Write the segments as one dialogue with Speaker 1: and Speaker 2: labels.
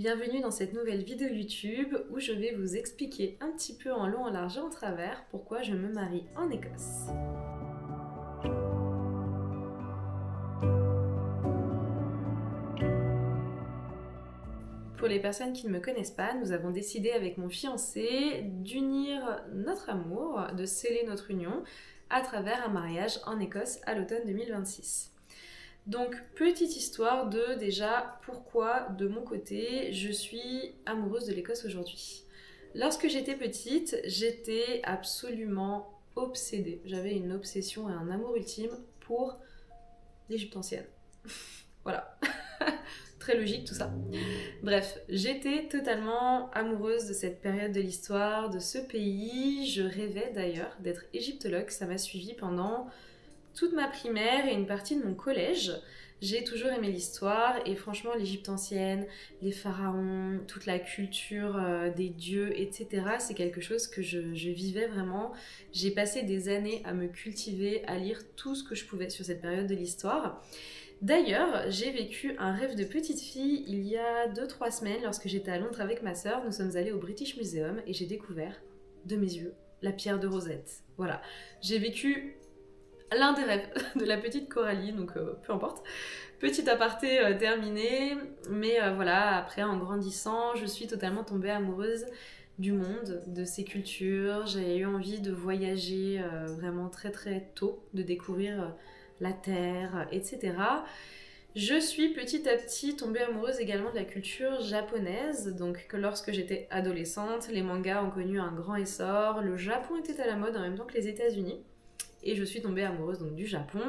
Speaker 1: Bienvenue dans cette nouvelle vidéo YouTube où je vais vous expliquer un petit peu en long, en large et en travers pourquoi je me marie en Écosse. Pour les personnes qui ne me connaissent pas, nous avons décidé avec mon fiancé d'unir notre amour, de sceller notre union à travers un mariage en Écosse à l'automne 2026. Donc, petite histoire de déjà pourquoi, de mon côté, je suis amoureuse de l'Écosse aujourd'hui. Lorsque j'étais petite, j'étais absolument obsédée. J'avais une obsession et un amour ultime pour l'Égypte ancienne. Voilà. Très logique tout ça. Bref, j'étais totalement amoureuse de cette période de l'histoire, de ce pays. Je rêvais d'ailleurs d'être égyptologue. Ça m'a suivie pendant toute ma primaire et une partie de mon collège. J'ai toujours aimé l'histoire et franchement l'Égypte ancienne, les pharaons, toute la culture des dieux, etc. C'est quelque chose que je vivais vraiment. J'ai passé des années à me cultiver, à lire tout ce que je pouvais sur cette période de l'histoire. D'ailleurs, j'ai vécu un rêve de petite fille il y a 2-3 semaines lorsque j'étais à Londres avec ma sœur. Nous sommes allés au British Museum et j'ai découvert, de mes yeux, la pierre de Rosette. Voilà, j'ai vécu l'un des rêves de la petite Coralie, donc peu importe. Petit aparté terminé, mais voilà, après en grandissant, je suis totalement tombée amoureuse du monde, de ses cultures. J'ai eu envie de voyager vraiment très très tôt, de découvrir la terre, etc. Je suis petit à petit tombée amoureuse également de la culture japonaise, donc que lorsque j'étais adolescente, les mangas ont connu un grand essor, le Japon était à la mode en même temps que les États-Unis, et je suis tombée amoureuse donc du Japon.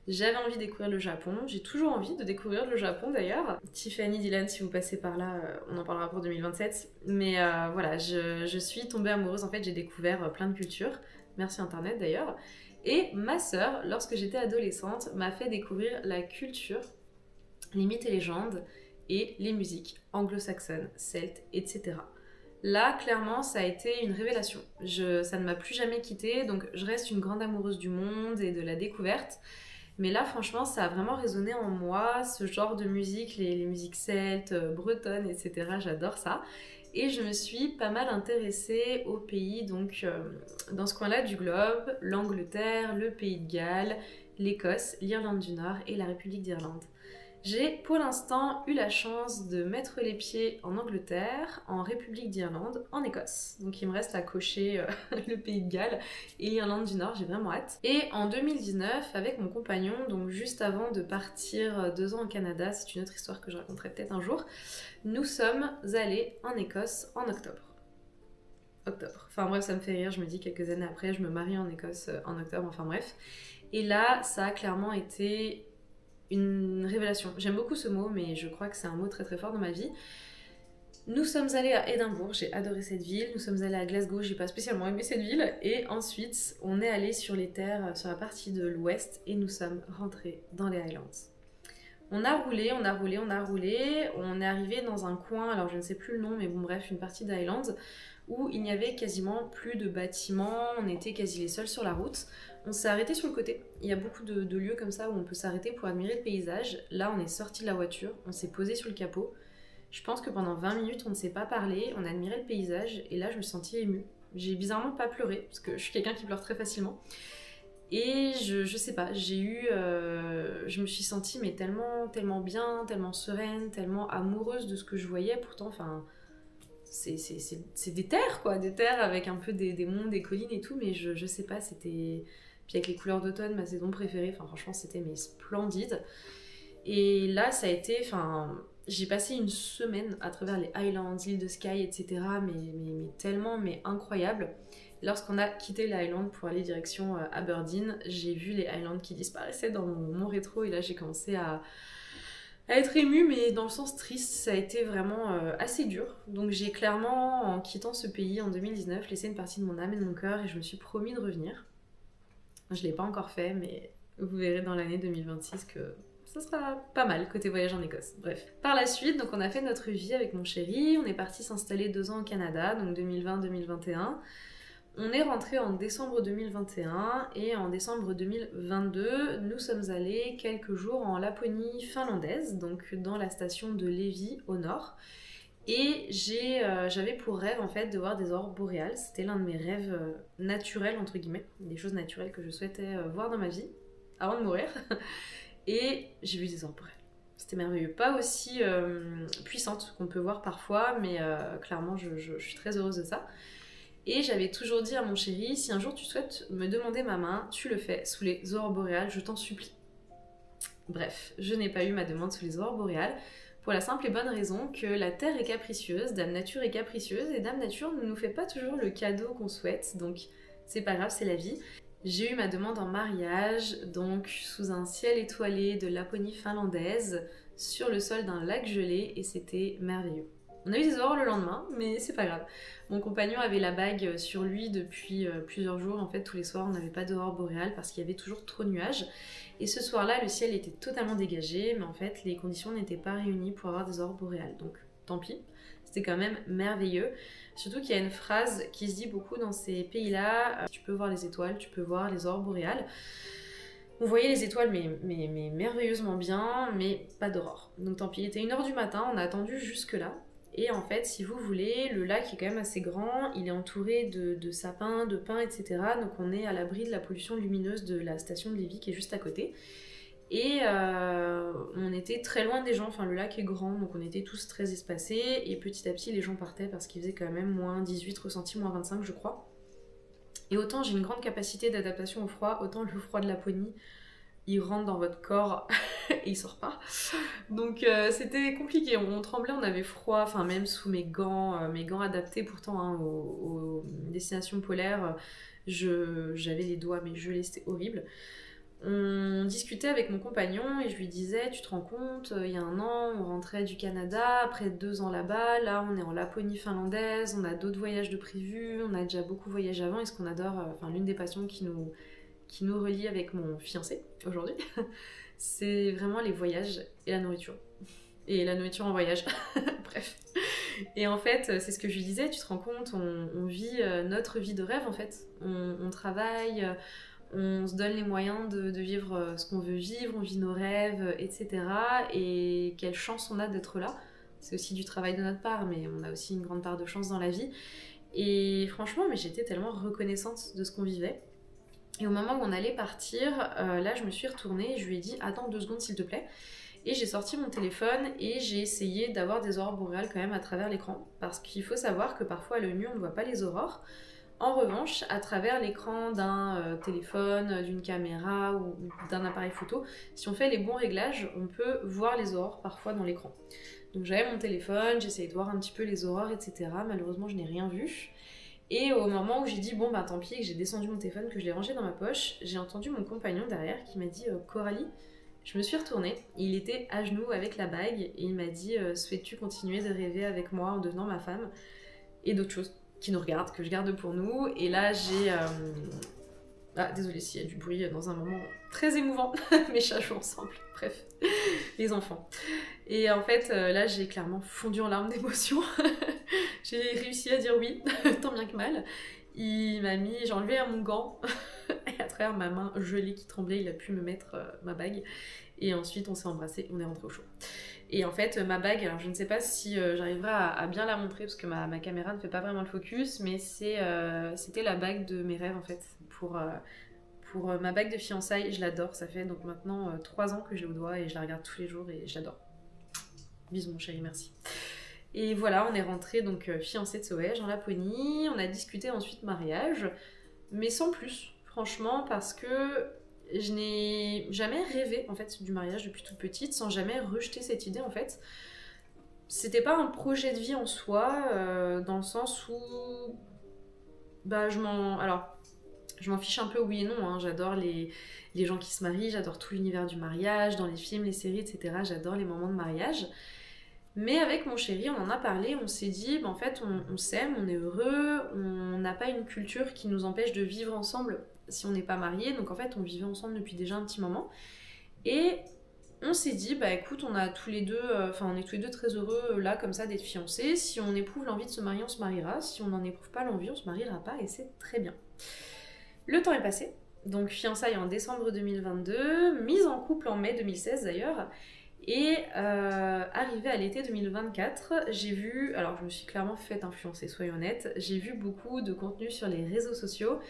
Speaker 1: J'avais envie de découvrir le Japon, j'ai toujours envie de découvrir le Japon d'ailleurs. Tiffany, Dylan, si vous passez par là, on en parlera pour 2027, mais voilà, je suis tombée amoureuse, en fait j'ai découvert plein de cultures, merci internet d'ailleurs. Et ma sœur, lorsque j'étais adolescente, m'a fait découvrir la culture, les mythes et légendes et les musiques anglo-saxonnes, celtes, etc. Là, clairement, ça a été une révélation. Ça ne m'a plus jamais quittée, donc je reste une grande amoureuse du monde et de la découverte. Mais là, franchement, ça a vraiment résonné en moi, ce genre de musique, les musiques celtes, bretonnes, etc. J'adore ça. Et je me suis pas mal intéressée aux pays, donc dans ce coin-là du globe, l'Angleterre, le Pays de Galles, l'Écosse, l'Irlande du Nord et la République d'Irlande. J'ai pour l'instant eu la chance de mettre les pieds en Angleterre, en République d'Irlande, en Écosse. Donc il me reste à cocher le Pays de Galles et l'Irlande du Nord, j'ai vraiment hâte. Et en 2019, avec mon compagnon, donc juste avant de partir 2 ans au Canada, c'est une autre histoire que je raconterai peut-être un jour, nous sommes allés en Écosse en octobre. Enfin bref, ça me fait rire, je me dis quelques années après, je me marie en Écosse en octobre, enfin bref. Et là, ça a clairement été une révélation. J'aime beaucoup ce mot, mais je crois que c'est un mot très très fort dans ma vie. Nous sommes allés à Édimbourg, j'ai adoré cette ville. Nous sommes allés à Glasgow, j'ai pas spécialement aimé cette ville. Et ensuite, on est allé sur les terres, sur la partie de l'ouest, et nous sommes rentrés dans les Highlands. On a roulé, on a roulé, on a roulé. On est arrivé dans un coin, alors je ne sais plus le nom, mais bon bref, une partie des Highlands où il n'y avait quasiment plus de bâtiments, on était quasi les seuls sur la route. On s'est arrêté sur le côté. Il y a beaucoup de lieux comme ça où on peut s'arrêter pour admirer le paysage. Là, on est sorti de la voiture, on s'est posé sur le capot. Je pense que pendant 20 minutes, on ne s'est pas parlé, on a admiré le paysage et là, je me sentis émue. J'ai bizarrement pas pleuré parce que je suis quelqu'un qui pleure très facilement. Et je sais pas, je me suis sentie mais tellement, tellement bien, tellement sereine, tellement amoureuse de ce que je voyais. Pourtant, enfin, c'est des terres quoi, des terres avec un peu des monts, des collines et tout, mais je sais pas, c'était... Puis avec les couleurs d'automne, ma saison préférée, enfin franchement c'était mais splendide. Et là ça a été, enfin j'ai passé une semaine à travers les Highlands, l'île de Skye, etc. Mais tellement, mais incroyable. Lorsqu'on a quitté les Highlands pour aller direction Aberdeen, j'ai vu les Highlands qui disparaissaient dans mon rétro et là j'ai commencé à être émue, mais dans le sens triste, ça a été vraiment assez dur. Donc j'ai clairement, en quittant ce pays en 2019, laissé une partie de mon âme et de mon cœur et je me suis promis de revenir. Je l'ai pas encore fait, mais vous verrez dans l'année 2026 que ça sera pas mal côté voyage en Écosse. Bref. Par la suite, donc on a fait notre vie avec mon chéri, on est parti s'installer 2 ans au Canada, donc 2020-2021. On est rentré en décembre 2021 et en décembre 2022, nous sommes allés quelques jours en Laponie finlandaise, donc dans la station de Levi au nord. Et j'avais pour rêve en fait de voir des aurores boréales. C'était l'un de mes rêves naturels, entre guillemets, des choses naturelles que je souhaitais voir dans ma vie avant de mourir. Et j'ai vu des aurores boréales. C'était merveilleux. Pas aussi puissante qu'on peut voir parfois, mais clairement je suis très heureuse de ça. Et j'avais toujours dit à mon chéri, si un jour tu souhaites me demander ma main, tu le fais sous les aurores boréales, je t'en supplie. Bref, je n'ai pas eu ma demande sous les aurores boréales, pour la simple et bonne raison que la Terre est capricieuse, Dame Nature est capricieuse, et Dame Nature ne nous fait pas toujours le cadeau qu'on souhaite, donc c'est pas grave, c'est la vie. J'ai eu ma demande en mariage, donc sous un ciel étoilé de Laponie finlandaise, sur le sol d'un lac gelé, et c'était merveilleux. On a eu des aurores le lendemain, mais c'est pas grave. Mon compagnon avait la bague sur lui depuis plusieurs jours. En fait, tous les soirs, on n'avait pas d'aurore boréale parce qu'il y avait toujours trop de nuages. Et ce soir-là, le ciel était totalement dégagé, mais en fait, les conditions n'étaient pas réunies pour avoir des aurores boréales. Donc, tant pis. C'était quand même merveilleux. Surtout qu'il y a une phrase qui se dit beaucoup dans ces pays-là. Tu peux voir les étoiles, tu peux voir les aurores boréales. On voyait les étoiles mais merveilleusement bien, mais pas d'aurore. Donc tant pis, il était 1h du matin, on a attendu jusque-là. Et en fait, si vous voulez, le lac est quand même assez grand, il est entouré de sapins, de pins, etc. Donc on est à l'abri de la pollution lumineuse de la station de Lévis qui est juste à côté. Et on était très loin des gens, enfin le lac est grand, donc on était tous très espacés. Et petit à petit, les gens partaient parce qu'il faisait quand même moins 18 ressenti, moins 25 je crois. Et autant j'ai une grande capacité d'adaptation au froid, autant le froid de Laponie, il rentre dans votre corps et il sort pas. Donc c'était compliqué, on tremblait, on avait froid, enfin même sous mes gants adaptés pourtant hein, aux destinations polaires, j'avais les doigts mais gelés, c'était horrible. On discutait avec mon compagnon et je lui disais, tu te rends compte, il y a 1 an, on rentrait du Canada, après 2 ans là-bas, là on est en Laponie finlandaise, on a d'autres voyages de prévus, on a déjà beaucoup voyagé avant et ce qu'on adore, enfin l'une des passions qui nous relie avec mon fiancé aujourd'hui, c'est vraiment les voyages et la nourriture. Et la nourriture en voyage, bref. Et en fait, c'est ce que je lui disais, tu te rends compte, on vit notre vie de rêve en fait. On travaille, on se donne les moyens de vivre ce qu'on veut vivre, on vit nos rêves, etc. Et quelle chance on a d'être là. C'est aussi du travail de notre part, mais on a aussi une grande part de chance dans la vie. Et franchement, mais j'étais tellement reconnaissante de ce qu'on vivait. Et au moment où on allait partir, là je me suis retournée et je lui ai dit attends 2 secondes s'il te plaît. Et j'ai sorti mon téléphone et j'ai essayé d'avoir des aurores boréales quand même à travers l'écran. Parce qu'il faut savoir que parfois à l'œil nu on ne voit pas les aurores. En revanche, à travers l'écran d'un téléphone, d'une caméra ou d'un appareil photo, si on fait les bons réglages, on peut voir les aurores parfois dans l'écran. Donc j'avais mon téléphone, j'essayais de voir un petit peu les aurores, etc. Malheureusement je n'ai rien vu. Et au moment où j'ai dit bon bah tant pis, que j'ai descendu mon téléphone, que je l'ai rangé dans ma poche, j'ai entendu mon compagnon derrière qui m'a dit Coralie, je me suis retournée, il était à genoux avec la bague et il m'a dit souhaites-tu continuer de rêver avec moi en devenant ma femme et d'autres choses qui nous regardent, que je garde pour nous. Et là j'ai désolée s'il y a du bruit dans un moment très émouvant, mes chats jouent ensemble, bref, les enfants. Et en fait, là, j'ai clairement fondu en larmes d'émotion. J'ai réussi à dire oui, tant bien que mal. J'ai enlevé mon gant, et à travers ma main gelée qui tremblait, il a pu me mettre ma bague. Et ensuite, on s'est embrassés, on est rentré au chaud. Et en fait, ma bague, alors je ne sais pas si j'arriverai à bien la montrer, parce que ma caméra ne fait pas vraiment le focus, mais c'était la bague de mes rêves, en fait, pour ma bague de fiançailles. Je l'adore, ça fait donc maintenant 3 ans que je l'ai au doigt, et je la regarde tous les jours, et je l'adore. Bisous mon chéri, merci. Et voilà, on est rentrés donc fiancés de ce voyage en Laponie. On a discuté ensuite mariage, mais sans plus, franchement, parce que je n'ai jamais rêvé en fait du mariage depuis toute petite, sans jamais rejeter cette idée en fait. C'était pas un projet de vie en soi, dans le sens où je m'en fiche un peu oui et non, hein. J'adore les gens qui se marient, j'adore tout l'univers du mariage, dans les films, les séries, etc. J'adore les moments de mariage. Mais avec mon chéri, on en a parlé, on s'est dit, en fait, on s'aime, on est heureux, on n'a pas une culture qui nous empêche de vivre ensemble si on n'est pas mariés. Donc en fait, on vivait ensemble depuis déjà un petit moment. Et on s'est dit, écoute, on est tous les deux très heureux là, comme ça, d'être fiancés. Si on éprouve l'envie de se marier, on se mariera. Si on n'en éprouve pas l'envie, on se mariera pas, et c'est très bien. Le temps est passé. Donc fiançailles en décembre 2022, mise en couple en mai 2016 d'ailleurs. Et arrivé à l'été 2024, j'ai vu, alors je me suis clairement fait influencer, soyons honnêtes, j'ai vu beaucoup de contenu sur les réseaux sociaux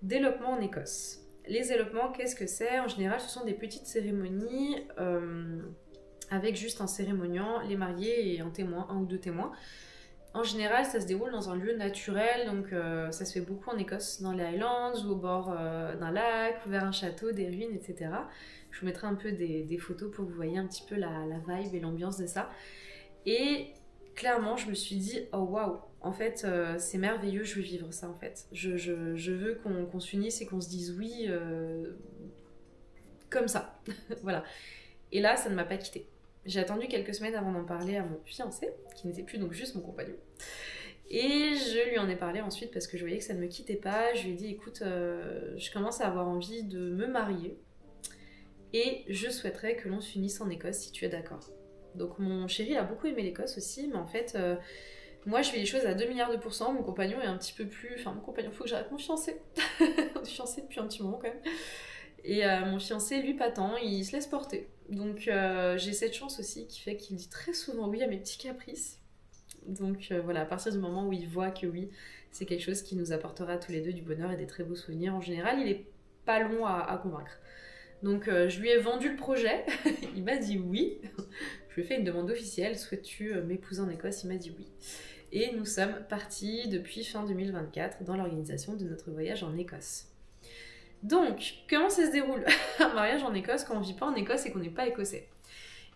Speaker 1: d'élopement en Écosse. Les élopements, qu'est-ce que c'est? En général, ce sont des petites cérémonies avec juste un cérémoniant, les mariés et un témoin, un ou deux témoins. En général, ça se déroule dans un lieu naturel, donc ça se fait beaucoup en Écosse, dans les Highlands ou au bord d'un lac, ou vers un château, des ruines, etc. Je vous mettrai un peu des photos pour que vous voyez un petit peu la vibe et l'ambiance de ça. Et clairement, je me suis dit, oh waouh, en fait, c'est merveilleux, je veux vivre ça en fait. Je veux qu'on s'unisse et qu'on se dise oui, comme ça. Voilà. Et là, ça ne m'a pas quittée. J'ai attendu quelques semaines avant d'en parler à mon fiancé, qui n'était plus donc juste mon compagnon. Et je lui en ai parlé ensuite parce que je voyais que ça ne me quittait pas. Je lui ai dit, écoute, je commence à avoir envie de me marier et je souhaiterais que l'on s'unisse en Écosse si tu es d'accord. Donc mon chéri a beaucoup aimé l'Écosse aussi, mais en fait, moi je fais les choses à 2 milliards de pourcents. Mon compagnon est un petit peu plus... Enfin, mon compagnon, faut que j'arrête, mon fiancé. On est fiancé depuis un petit moment quand même. Et mon fiancé, lui, pas tant, il se laisse porter. Donc j'ai cette chance aussi qui fait qu'il dit très souvent oui à mes petits caprices. Donc voilà, à partir du moment où il voit que oui, c'est quelque chose qui nous apportera tous les deux du bonheur et des très beaux souvenirs, en général, il est pas long à convaincre. Donc je lui ai vendu le projet, il m'a dit oui. Je lui ai fait une demande officielle, souhaites-tu m'épouser en Écosse? Il m'a dit oui. Et nous sommes partis depuis fin 2024 dans l'organisation de notre voyage en Écosse. Donc, comment ça se déroule un mariage en Écosse quand on vit pas en Écosse et qu'on n'est pas écossais?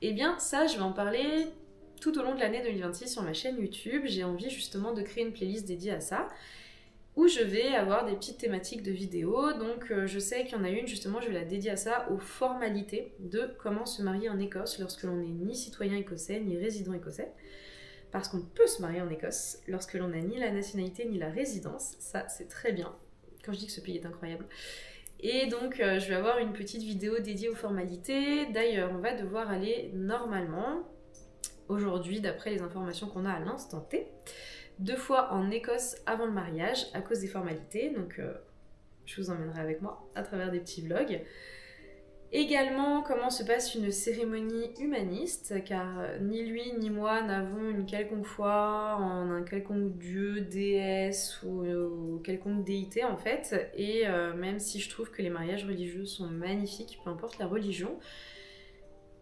Speaker 1: Eh bien, ça, je vais en parler tout au long de l'année 2026 sur ma chaîne YouTube. J'ai envie justement de créer une playlist dédiée à ça, où je vais avoir des petites thématiques de vidéos. Donc, je sais qu'il y en a une, justement, je vais la dédier à ça, aux formalités de comment se marier en Écosse lorsque l'on n'est ni citoyen écossais, ni résident écossais. Parce qu'on peut se marier en Écosse lorsque l'on n'a ni la nationalité, ni la résidence. Ça, c'est très bien. Quand je dis que ce pays est incroyable. Et donc, je vais avoir une petite vidéo dédiée aux formalités. D'ailleurs, on va devoir aller normalement, aujourd'hui, d'après les informations qu'on a à l'instant T, 2 fois en Écosse avant le mariage à cause des formalités. Donc, je vous emmènerai avec moi à travers des petits vlogs. Également, comment se passe une cérémonie humaniste, car ni lui ni moi n'avons une quelconque foi en un quelconque dieu, déesse ou quelconque déité en fait. Et même si je trouve que les mariages religieux sont magnifiques, peu importe la religion,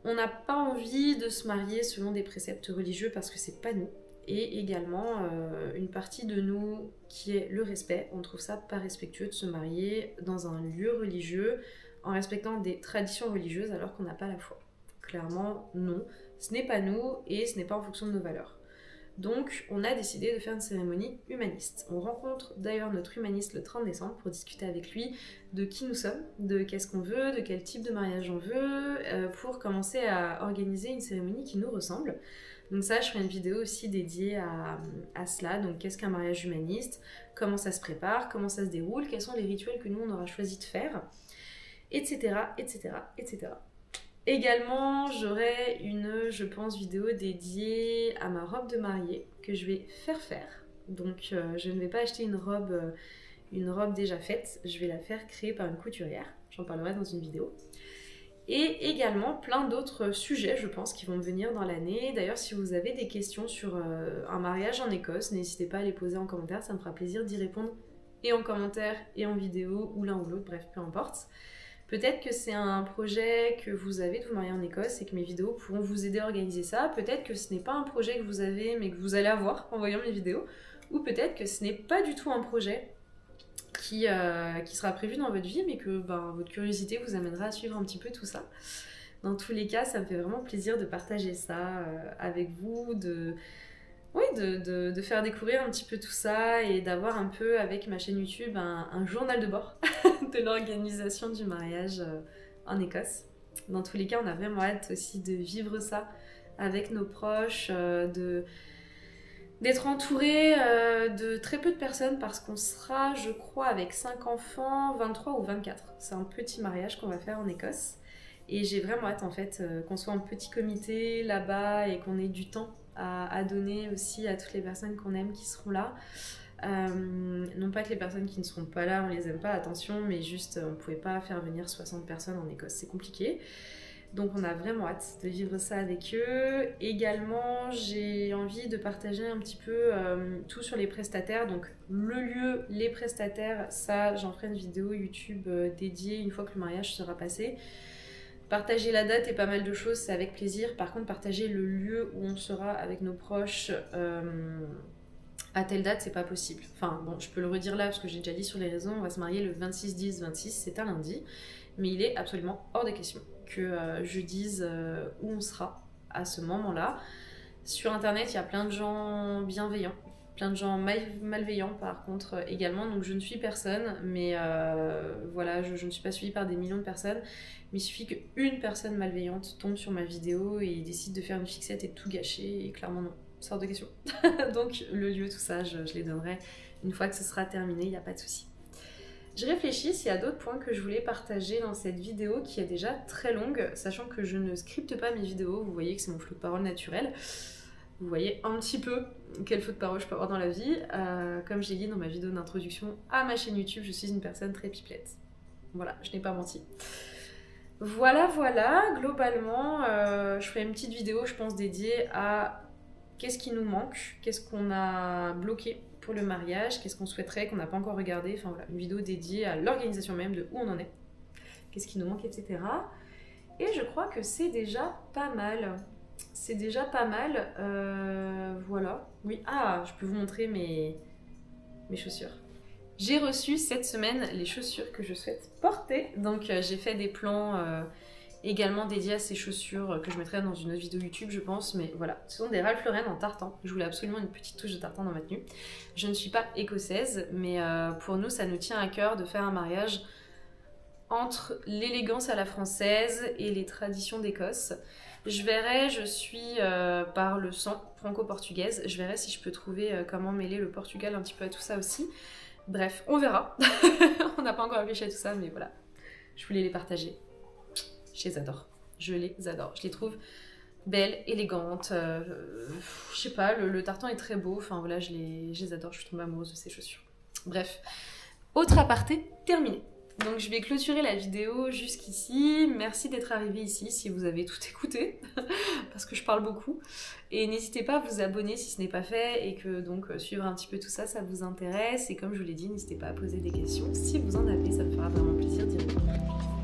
Speaker 1: on n'a pas envie de se marier selon des préceptes religieux parce que c'est pas nous. Et également, une partie de nous qui est le respect, on trouve ça pas respectueux de se marier dans un lieu religieux en respectant des traditions religieuses alors qu'on n'a pas la foi. Clairement, non. Ce n'est pas nous et ce n'est pas en fonction de nos valeurs. Donc, on a décidé de faire une cérémonie humaniste. On rencontre d'ailleurs notre humaniste le 30 décembre pour discuter avec lui de qui nous sommes, de qu'est-ce qu'on veut, de quel type de mariage on veut, pour commencer à organiser une cérémonie qui nous ressemble. Donc ça, je ferai une vidéo aussi dédiée à cela. Donc, qu'est-ce qu'un mariage humaniste? Comment ça se prépare? Comment ça se déroule? Quels sont les rituels que nous, on aura choisi de faire? Etc, etc, etc. Également, j'aurai une, je pense, vidéo dédiée à ma robe de mariée que je vais faire. Donc, je ne vais pas acheter une robe déjà faite, je vais la faire créer par une couturière. J'en parlerai dans une vidéo. Et également plein d'autres sujets, je pense, qui vont venir dans l'année. D'ailleurs, si vous avez des questions sur un mariage en Écosse, n'hésitez pas à les poser en commentaire, ça me fera plaisir d'y répondre et en commentaire et en vidéo, ou l'un ou l'autre, bref, peu importe. Peut-être que c'est un projet que vous avez de vous marier en Écosse et que mes vidéos pourront vous aider à organiser ça. Peut-être que ce n'est pas un projet que vous avez mais que vous allez avoir en voyant mes vidéos. Ou peut-être que ce n'est pas du tout un projet qui sera prévu dans votre vie mais que votre curiosité vous amènera à suivre un petit peu tout ça. Dans tous les cas, ça me fait vraiment plaisir de partager ça avec vous, de faire découvrir un petit peu tout ça et d'avoir un peu avec ma chaîne YouTube un journal de bord de l'organisation du mariage en Écosse. Dans tous les cas, on a vraiment hâte aussi de vivre ça avec nos proches, d'être entouré de très peu de personnes parce qu'on sera, je crois, avec 5 enfants, 23 ou 24. C'est un petit mariage qu'on va faire en Écosse. Et j'ai vraiment hâte en fait qu'on soit en petit comité là-bas et qu'on ait du temps à donner aussi à toutes les personnes qu'on aime qui seront là. Non pas que les personnes qui ne seront pas là, on les aime pas, attention, mais juste on pouvait pas faire venir 60 personnes en Écosse, c'est compliqué. Donc on a vraiment hâte de vivre ça avec eux. Également, j'ai envie de partager un petit peu tout sur les prestataires. Donc le lieu, les prestataires, ça j'en ferai une vidéo YouTube dédiée une fois que le mariage sera passé. Partager la date et pas mal de choses, c'est avec plaisir. Par contre, partager le lieu où on sera avec nos proches à telle date, c'est pas possible. Enfin bon, je peux le redire là parce que j'ai déjà dit sur les réseaux, on va se marier le 26-10-26, c'est un lundi. Mais il est absolument hors de question que je dise où on sera à ce moment-là. Sur internet, il y a plein de gens bienveillants, plein de gens malveillants par contre également, donc je ne suis personne, mais voilà, je ne suis pas suivie par des millions de personnes, mais il suffit qu'une personne malveillante tombe sur ma vidéo et décide de faire une fixette et de tout gâcher, et clairement non, c'est hors de question. Donc le lieu, tout ça, je les donnerai une fois que ce sera terminé, il n'y a pas de souci. Je réfléchis s'il y a d'autres points que je voulais partager dans cette vidéo qui est déjà très longue, sachant que je ne scripte pas mes vidéos, vous voyez que c'est mon flot de parole naturel. Vous voyez un petit peu quel flot de parole je peux avoir dans la vie. Comme j'ai dit dans ma vidéo d'introduction à ma chaîne YouTube, je suis une personne très pipelette. Voilà, je n'ai pas menti. Voilà, globalement, je ferai une petite vidéo, je pense, dédiée à qu'est-ce qui nous manque, qu'est-ce qu'on a bloqué pour le mariage, qu'est-ce qu'on souhaiterait, qu'on n'a pas encore regardé, enfin voilà, une vidéo dédiée à l'organisation même de où on en est, qu'est-ce qui nous manque, etc. Et je crois que c'est déjà pas mal. C'est déjà pas mal, voilà. Oui, je peux vous montrer mes chaussures. J'ai reçu cette semaine les chaussures que je souhaite porter, donc j'ai fait des plans également dédiés à ces chaussures que je mettrai dans une autre vidéo YouTube je pense, mais voilà, ce sont des Ralph Lauren en tartan. Je voulais absolument une petite touche de tartan dans ma tenue. Je ne suis pas écossaise, mais pour nous ça nous tient à cœur de faire un mariage entre l'élégance à la française et les traditions d'Écosse. Je verrai, je suis par le sang franco-portugaise, je verrai si je peux trouver comment mêler le Portugal un petit peu à tout ça aussi. Bref, on verra. On n'a pas encore réfléchi à tout ça, mais voilà. Je voulais les partager. Je les adore. Je les adore. Je les trouve belles, élégantes. Je sais pas, le tartan est très beau. Enfin voilà, je les adore. Je suis tombée amoureuse de ces chaussures. Bref, autre aparté terminé. Donc je vais clôturer la vidéo jusqu'ici. Merci d'être arrivé ici si vous avez tout écouté, parce que je parle beaucoup. Et n'hésitez pas à vous abonner si ce n'est pas fait et que donc suivre un petit peu tout ça, ça vous intéresse. Et comme je vous l'ai dit, n'hésitez pas à poser des questions si vous en avez, ça me fera vraiment plaisir d'y répondre.